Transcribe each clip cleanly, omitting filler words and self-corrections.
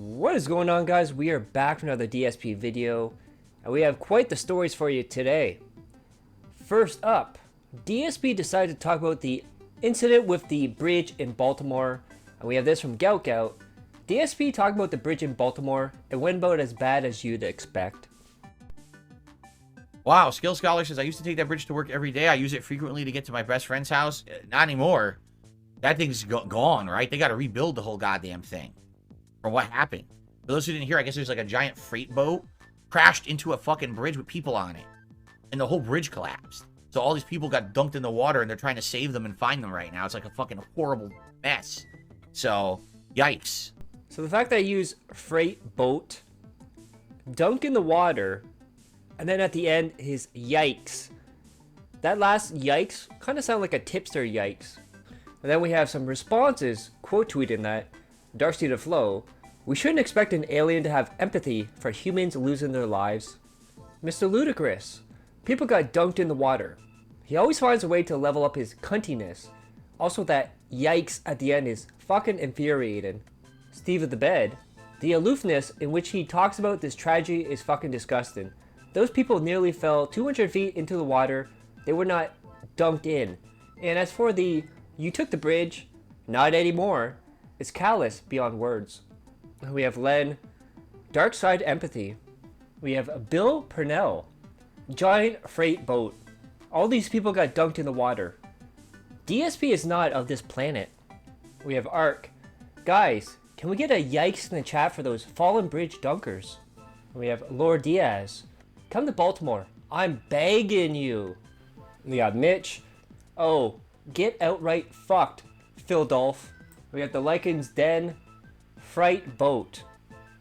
What is going on, guys? We are back for another DSP video, and we have quite the stories for you today. First up, DSP decided to talk about the incident with the bridge in Baltimore, and we have this from LOLCOW. DSP talked about the bridge in Baltimore. It went about as bad as you'd expect. Wow, Skill Scholar says, I used to take that bridge to work every day. I use it frequently to get to my best friend's house. Not anymore. That thing's gone, right? They got to rebuild the whole goddamn thing. Or what happened? For those who didn't hear, I guess there's like a giant freight boat crashed into a fucking bridge with people on it. And the whole bridge collapsed. So all these people got dunked in the water and they're trying to save them and find them right now. It's like a fucking horrible mess. So, yikes. So the fact that I use freight boat, dunk in the water, and then at the end, his yikes. That last yikes kind of sound like a tipster yikes. And then we have some responses, quote tweeting that, Dark State of Flow, we shouldn't expect an alien to have empathy for humans losing their lives. Mr. Ludicrous, people got dunked in the water. He always finds a way to level up his cuntiness. Also that yikes at the end is fucking infuriating. Steve of the Bed, the aloofness in which he talks about this tragedy is fucking disgusting. Those people nearly fell 200 feet into the water. They were not dunked in. And as for the, you took the bridge, not anymore. It's callous beyond words. We have Len, Dark Side Empathy. We have Bill Purnell, Giant Freight Boat. All these people got dunked in the water. DSP is not of this planet. We have Ark. Guys, can we get a yikes in the chat for those fallen bridge dunkers? We have Lord Diaz. Come to Baltimore. I'm begging you. We got Mitch. Oh, get outright fucked, Phil Dolph. We have the Lycan's Den, Fright Boat.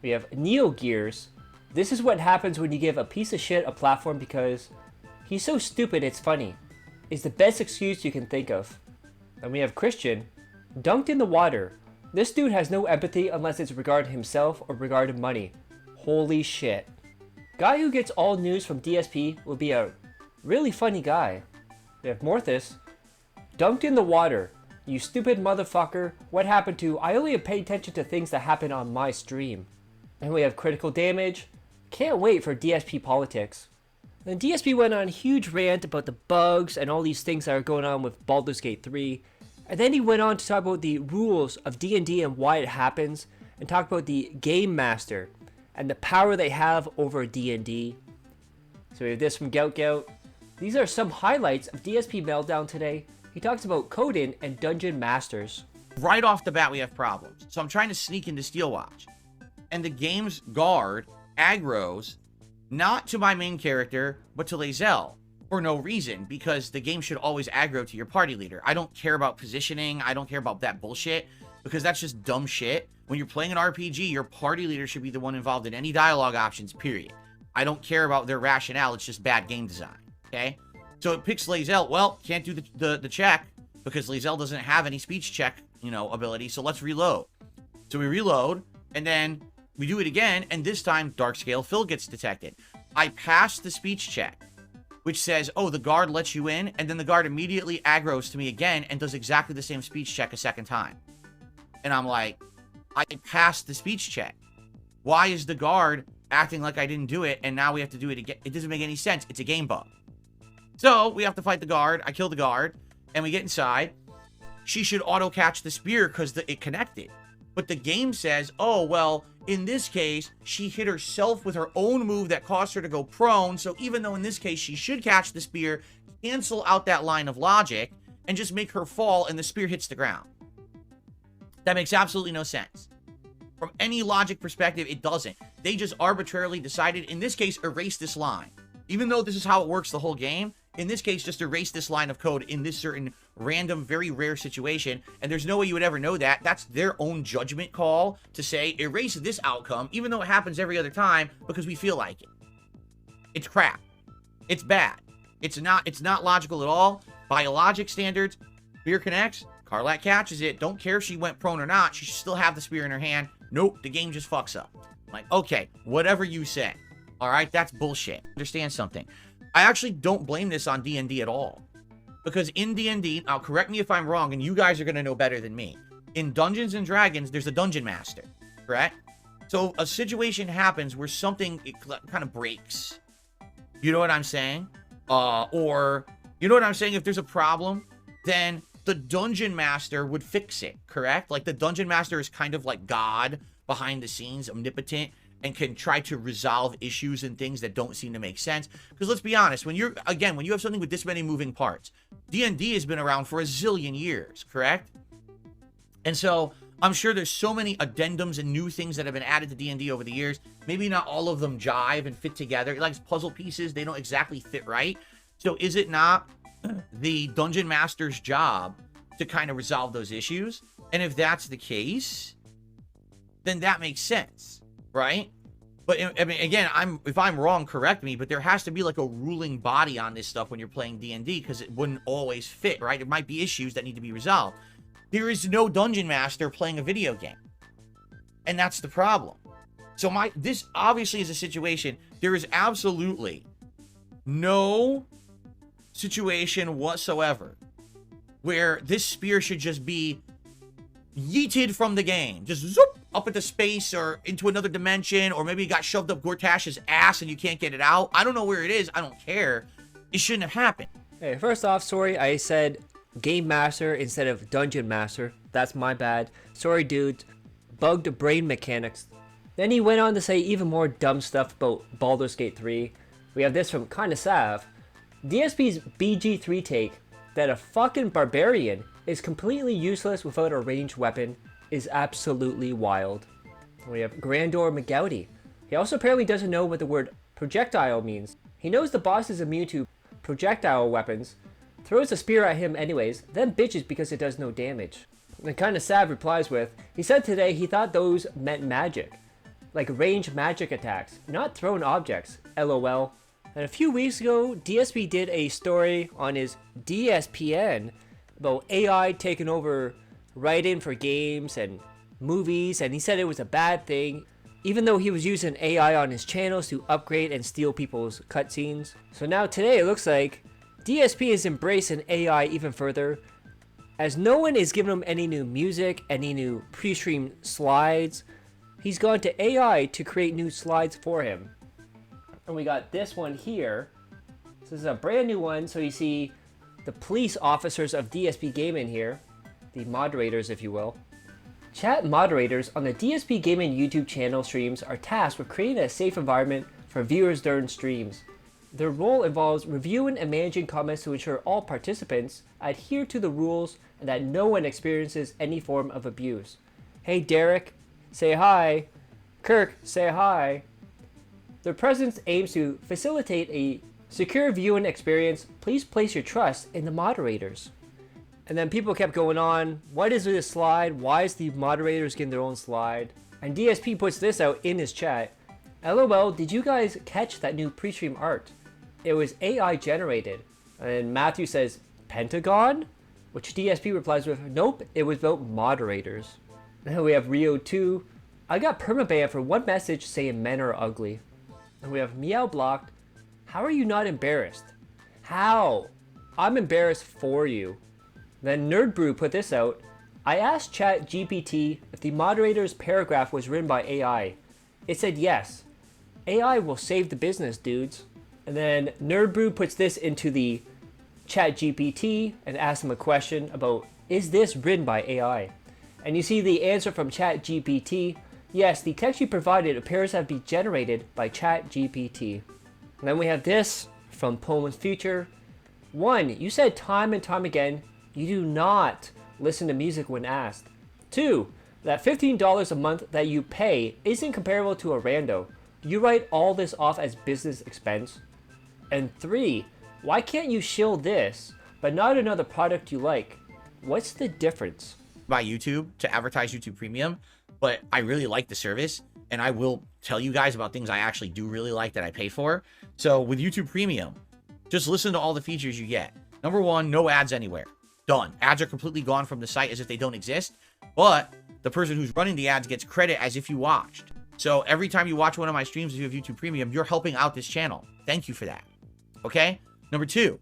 We have Neo Gears. This is what happens when you give a piece of shit a platform because he's so stupid it's funny. It's the best excuse you can think of. And we have Christian, dunked in the water. This dude has no empathy unless it's regarding himself or regarding money. Holy shit. Guy who gets all news from DSP will be a really funny guy. We have Morthus, dunked in the water. You stupid motherfucker, what happened to, I only pay attention to things that happen on my stream. And we have Critical Damage, can't wait for DSP politics. Then DSP went on a huge rant about the bugs and all these things that are going on with Baldur's Gate 3. And then he went on to talk about the rules of DnD and why it happens, and talk about the Game Master and the power they have over DnD. So we have this from LOLCOW. These are some highlights of DSP Meltdown today. He talks about Coden and Dungeon Masters. Right off the bat, we have problems. So I'm trying to sneak into Steelwatch. And the game's guard aggroes not to my main character, but to Lae'zel. For no reason, because the game should always aggro to your party leader. I don't care about positioning. I don't care about that bullshit, because that's just dumb shit. When you're playing an RPG, your party leader should be the one involved in any dialogue options, period. I don't care about their rationale. It's just bad game design, okay? So it picks Lae'zel. Well, can't do the check because Lae'zel doesn't have any speech check, ability. So let's reload. So we reload, and then we do it again, and this time Dark Scale Phil gets detected. I pass the speech check, which says, oh, the guard lets you in, and then the guard immediately aggroes to me again and does exactly the same speech check a second time. And I'm like, I passed the speech check. Why is the guard acting like I didn't do it, and now we have to do it again? It doesn't make any sense. It's a game bug. So we have to fight the guard. I kill the guard, and we get inside. She should auto-catch the spear because it connected. But the game says, oh, well, in this case, she hit herself with her own move that caused her to go prone. So even though in this case she should catch the spear, cancel out that line of logic, and just make her fall, and the spear hits the ground. That makes absolutely no sense. From any logic perspective, it doesn't. They just arbitrarily decided, in this case, erase this line. Even though this is how it works the whole game, in this case, just erase this line of code in this certain random, very rare situation, and there's no way you would ever know that. That's their own judgment call to say, erase this outcome, even though it happens every other time, because we feel like it. It's crap. It's bad. It's not logical at all. By logic standards, spear connects, Karlak catches it. Don't care if she went prone or not, she should still have the spear in her hand. Nope, the game just fucks up. Like, okay, whatever you say. Alright, that's bullshit. Understand something. I actually don't blame this on DnD at all. Because in DnD, now correct me if I'm wrong, and you guys are going to know better than me. In Dungeons & Dragons, there's a Dungeon Master, correct? So a situation happens where something kind of breaks. You know what I'm saying? Or, you know what I'm saying? If there's a problem, then the dungeon master would fix it, correct? Like, the dungeon master is kind of like God behind the scenes, omnipotent, and can try to resolve issues and things that don't seem to make sense. Because let's be honest, when you have something with this many moving parts, DnD has been around for a zillion years, correct? And so I'm sure there's so many addendums and new things that have been added to D&D over the years. Maybe not all of them jive and fit together. Like puzzle pieces, they don't exactly fit right. So is it not the dungeon master's job to kind of resolve those issues? And if that's the case, then that makes sense, right? But I mean, again, if I'm wrong, correct me, but there has to be like a ruling body on this stuff when you're playing D&D, because it wouldn't always fit, right? There might be issues that need to be resolved. There is no dungeon master playing a video game, and that's the problem. So this obviously is a situation. There is absolutely no situation whatsoever where this spear should just be yeeted from the game, just zoop up into space or into another dimension, or maybe it got shoved up Gortash's ass and you can't get it out. I don't know where it is. I don't care. It shouldn't have happened. Hey, first off, sorry, I said Game Master instead of Dungeon Master. That's my bad. Sorry, dude. Bugged brain mechanics. Then he went on to say even more dumb stuff about Baldur's Gate 3. We have this from Kinda Sav. DSP's BG3 take that a fucking barbarian is completely useless without a ranged weapon is absolutely wild. We have Grandor McGowdy. He also apparently doesn't know what the word projectile means. He knows the boss is immune to projectile weapons, throws a spear at him anyways, then bitches because it does no damage. And Kinda Sav replies with, he said today he thought those meant magic. Like ranged magic attacks, not thrown objects, LOL. And a few weeks ago, DSP did a story on his DSPN about AI taking over writing for games and movies, and he said it was a bad thing, even though he was using AI on his channels to upgrade and steal people's cutscenes. So now today it looks like DSP is embracing AI even further, as no one is giving him any new music, any new pre-stream slides. He's gone to AI to create new slides for him. And we got this one here. So this is a brand new one. So you see the police officers of DSP Gaming here, the moderators, if you will. Chat moderators on the DSP Gaming YouTube channel streams are tasked with creating a safe environment for viewers during streams. Their role involves reviewing and managing comments to ensure all participants adhere to the rules and that no one experiences any form of abuse. Hey Derek, say hi. Kirk, say hi. Their presence aims to facilitate a secure viewing experience. Please place your trust in the moderators. And then people kept going on. What is this slide? Why is the moderators getting their own slide? And DSP puts this out in his chat. LOL, did you guys catch that new pre-stream art? It was AI generated. And Matthew says, Pentagon? Which DSP replies with, nope, it was about moderators. Then we have Rio 2. I got permabanned for one message saying men are ugly. And we have Meow Blocked. How are you not embarrassed? How? I'm embarrassed for you. Then Nerd Brew put this out. I asked ChatGPT if the moderator's paragraph was written by AI. It said yes. AI will save the business, dudes. And then Nerd Brew puts this into the ChatGPT and asks him a question about, is this written by AI? And you see the answer from ChatGPT. Yes, the text you provided appears to have been generated by ChatGPT. And then we have this from Pullman's Future. 1. You said time and time again, you do not listen to music when asked. 2. That $15 a month that you pay isn't comparable to a rando. You write all this off as business expense. And 3. Why can't you shill this, but not another product you like? What's the difference? By YouTube to advertise YouTube Premium, but I really like the service, and I will tell you guys about things I actually do really like that I pay for. So with YouTube Premium, just listen to all the features you get. Number 1, no ads anywhere. Done. Ads are completely gone from the site as if they don't exist, but the person who's running the ads gets credit as if you watched. So every time you watch one of my streams, if you have YouTube Premium, you're helping out this channel. Thank you for that. Okay? Number 2,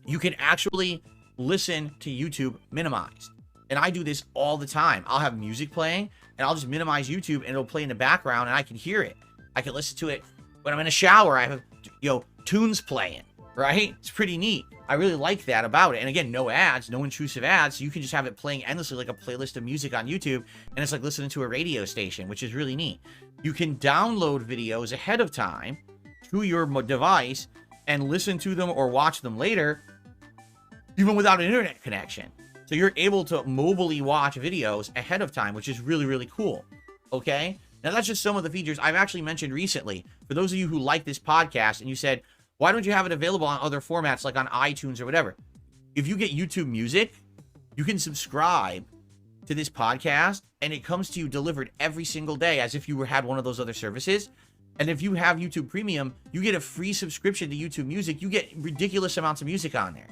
you can actually listen to YouTube minimized. And I do this all the time. I'll have music playing, and I'll just minimize YouTube, and it'll play in the background, and I can hear it. I can listen to it when I'm in a shower. I have, tunes playing, right? It's pretty neat. I really like that about it. And again, no ads, no intrusive ads. So you can just have it playing endlessly like a playlist of music on YouTube, and it's like listening to a radio station, which is really neat. You can download videos ahead of time to your device and listen to them or watch them later, even without an internet connection. So you're able to mobilely watch videos ahead of time, which is really, really cool. Okay? Now, that's just some of the features I've actually mentioned recently. For those of you who like this podcast and you said, why don't you have it available on other formats like on iTunes or whatever? If you get YouTube Music, you can subscribe to this podcast, and it comes to you delivered every single day as if you had one of those other services. And if you have YouTube Premium, you get a free subscription to YouTube Music. You get ridiculous amounts of music on there.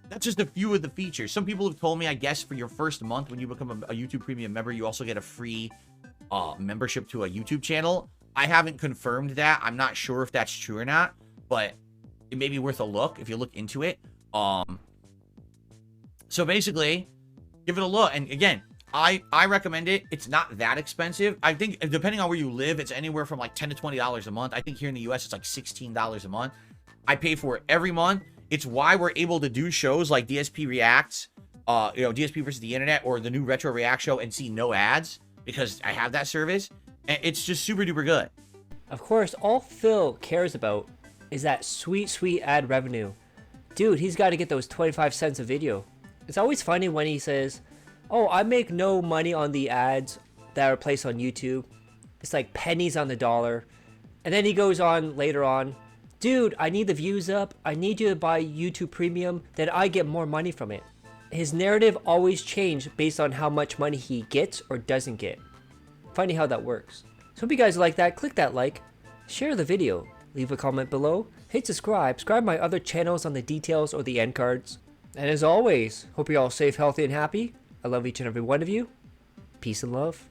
That's just a few of the features. Some people have told me, I guess, for your first month when you become a YouTube Premium member, you also get a free membership to a YouTube channel. I haven't confirmed that. I'm not sure if that's true or not, but it may be worth a look if you look into it. So basically, give it a look. And again, I recommend it. It's not that expensive. I think depending on where you live, it's anywhere from like $10 to $20 a month. I think here in the US, it's like $16 a month. I pay for it every month. It's why we're able to do shows like DSP Reacts, DSP versus the Internet, or the new Retro React show, and see no ads because I have that service. And it's just super duper good. Of course, all Phil cares about is that sweet, sweet ad revenue. Dude, he's got to get those 25 cents a video. It's always funny when he says, oh, I make no money on the ads that are placed on YouTube. It's like pennies on the dollar. And then he goes on later on, dude, I need the views up. I need you to buy YouTube Premium. Then I get more money from it. His narrative always changes based on how much money he gets or doesn't get. Funny how that works. So if you guys like that, click that like, share the video, leave a comment below, hit subscribe my other channels on the details or the end cards. And as always, hope you're all safe, healthy, and happy. I love each and every one of you. Peace and love.